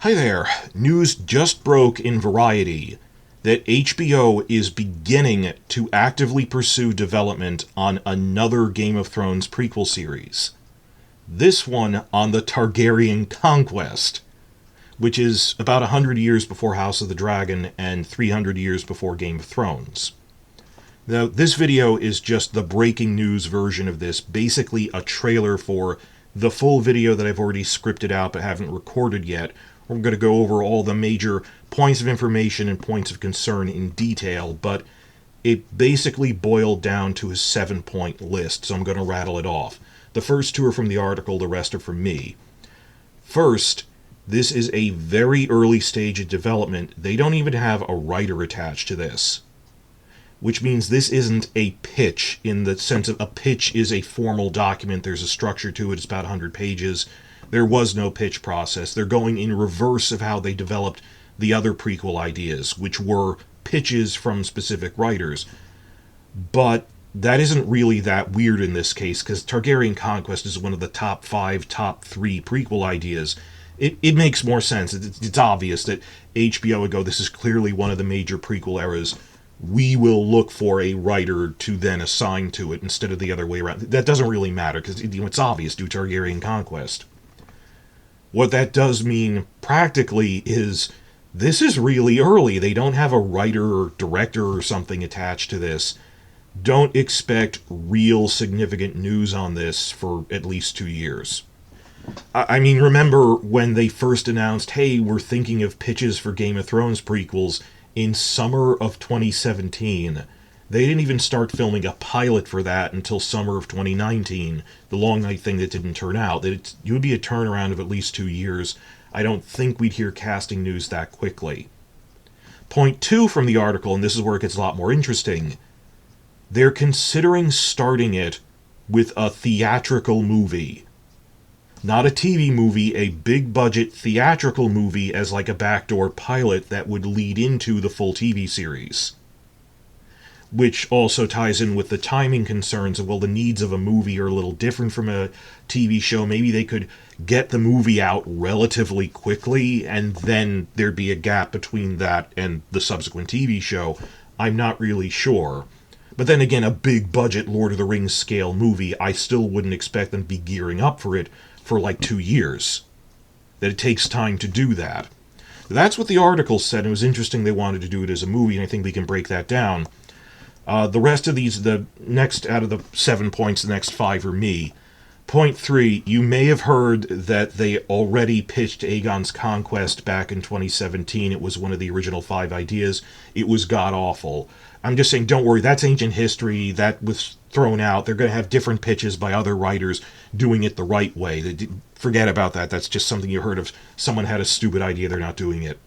Hi there. News just broke in Variety that HBO is beginning to actively pursue development on another Game of Thrones prequel series. This one on the Targaryen Conquest, which is about 100 years before House of the Dragon and 300 years before Game of Thrones. Now, this video is just the breaking news version of this, basically a trailer for the full video that I've already scripted out but haven't recorded yet. We're going to go over all the major points of information and points of concern in detail, but it basically boiled down to a 7-point list, so I'm going to rattle it off. The first two are from the article, the rest are from me. First, this is a very early stage of development. They don't even have a writer attached to this, which means this isn't a pitch in the sense of a pitch is a formal document. There's a structure to it. It's about 100 pages. There was no pitch process. They're going in reverse of how they developed the other prequel ideas, which were pitches from specific writers. But that isn't really that weird in this case, because Targaryen Conquest is one of the top 5, top 3 prequel ideas. It makes more sense. It's obvious that HBO would go, this is clearly one of the major prequel eras. We will look for a writer to then assign to it instead of the other way around. That doesn't really matter, because it's obvious, do Targaryen Conquest. What that does mean practically is this is really early. They don't have a writer or director or something attached to this. Don't expect real significant news on this for at least 2 years. I mean, remember when they first announced, hey, we're thinking of pitches for Game of Thrones prequels in summer of 2017. They didn't even start filming a pilot for that until summer of 2019, the long night thing that didn't turn out. It would be a turnaround of at least 2 years. I don't think we'd hear casting news that quickly. Point 2 from the article, and this is where it gets a lot more interesting, they're considering starting it with a theatrical movie. Not a TV movie, a big-budget theatrical movie as like a backdoor pilot that would lead into the full TV series. Which also ties in with the timing concerns of, well, the needs of a movie are a little different from a TV show. Maybe they could get the movie out relatively quickly, and then there'd be a gap between that and the subsequent TV show. I'm not really sure. But then again, a big-budget Lord of the Rings scale movie, I still wouldn't expect them to be gearing up for it for like 2 years. That it takes time to do that. That's what the article said. It was interesting they wanted to do it as a movie, and I think we can break that down. The rest of these, the next out of the 7 points, the next 5 are me. Point 3, you may have heard that they already pitched Aegon's Conquest back in 2017. It was one of the original 5 ideas. It was god-awful. I'm just saying, don't worry, that's ancient history. That was thrown out. They're going to have different pitches by other writers doing it the right way. Forget about that. That's just something you heard of. Someone had a stupid idea, they're not doing it.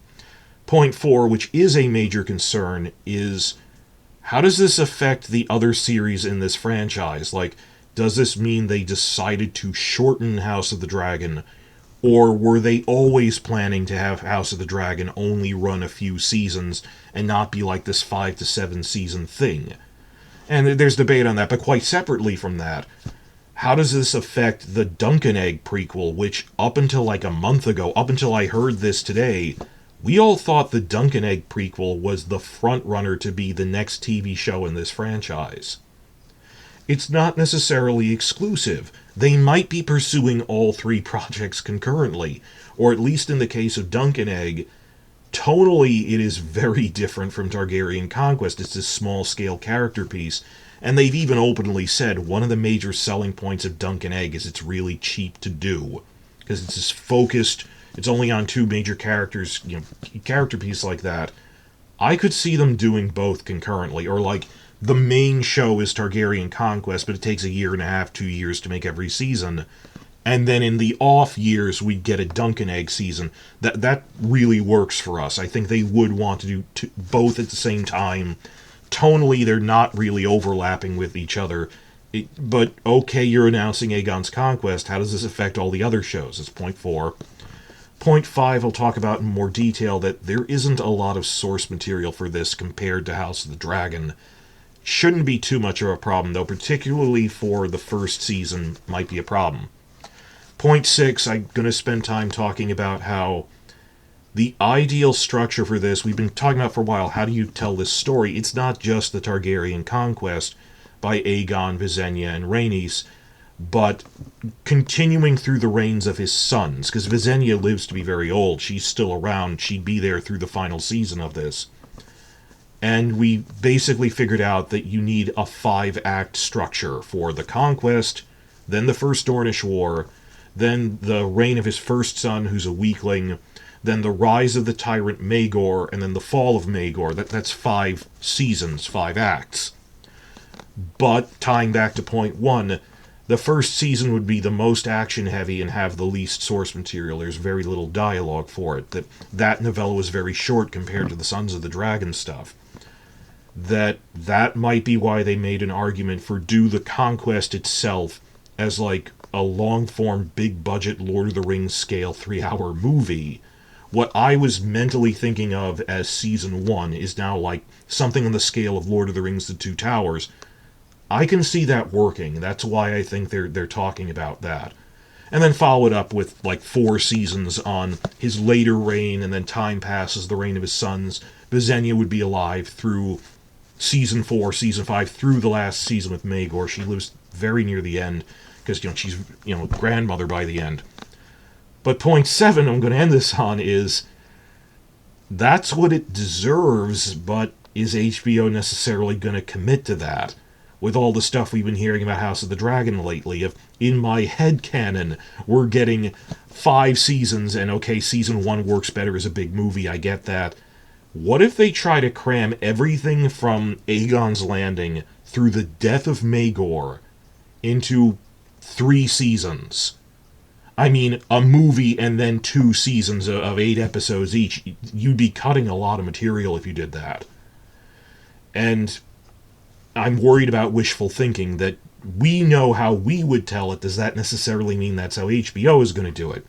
Point 4, which is a major concern, is how does this affect the other series in this franchise? Like, does this mean they decided to shorten House of the Dragon, or were they always planning to have House of the Dragon only run a few seasons and not be like this 5 to 7 season thing? And there's debate on that, but quite separately from that, how does this affect the Duncan Egg prequel, which up until like a month ago, up until I heard this today, we all thought the Duncan Egg prequel was the front runner to be the next TV show in this franchise. It's not necessarily exclusive. They might be pursuing all 3 projects concurrently, or at least in the case of Duncan Egg, tonally it is very different from Targaryen Conquest. It's this small-scale character piece, and they've even openly said one of the major selling points of Duncan Egg is it's really cheap to do, because it's this focused, it's only on 2 major characters, character piece like that. I could see them doing both concurrently, or like, the main show is Targaryen Conquest, but it takes 1.5 years, 2 years to make every season. And then in the off years, we get a Duncan Egg season. That really works for us. I think they would want to do both at the same time. Tonally, they're not really overlapping with each other. But, okay, you're announcing Aegon's Conquest. How does this affect all the other shows? It's point 4. Point 5, I'll talk about in more detail that there isn't a lot of source material for this compared to House of the Dragon. Shouldn't be too much of a problem, though, particularly for the first season might be a problem. Point 6, I'm going to spend time talking about how The ideal structure for this, we've been talking about for a while, how do you tell this story? It's not just the Targaryen Conquest by Aegon, Visenya, and Rhaenys, but continuing through the reigns of his sons, because Visenya lives to be very old. She's still around. She'd be there through the final season of this. And we basically figured out that you need a 5-act structure for the conquest, then the First Dornish War, then the reign of his first son, who's a weakling, then the rise of the tyrant Maegor, and then the fall of Maegor. That's 5 seasons, 5 acts. But, tying back to point 1, the first season would be the most action-heavy and have the least source material. There's very little dialogue for it. That novella was very short compared to the Sons of the Dragon stuff. That might be why they made an argument for do the conquest itself as like a long-form, big-budget Lord of the Rings scale 3-hour movie. What I was mentally thinking of as Season 1 is now like something on the scale of Lord of the Rings The Two Towers. I can see that working. That's why I think they're talking about that. And then follow it up with like 4 seasons on his later reign, and then time passes, the reign of his sons. Visenya would be alive through Season 4, Season 5, through the last season with Maegor. She lives very near the end, because she's grandmother by the end. But point 7 I'm going to end this on is, that's what it deserves, but is HBO necessarily going to commit to that? With all the stuff we've been hearing about House of the Dragon lately, if in my headcanon we're getting 5 seasons, and okay, Season 1 works better as a big movie, I get that. What if they try to cram everything from Aegon's Landing through the death of Maegor into 3 seasons? I mean, a movie and then 2 seasons of 8 episodes each. You'd be cutting a lot of material if you did that. And I'm worried about wishful thinking, that we know how we would tell it. Does that necessarily mean that's how HBO is going to do it?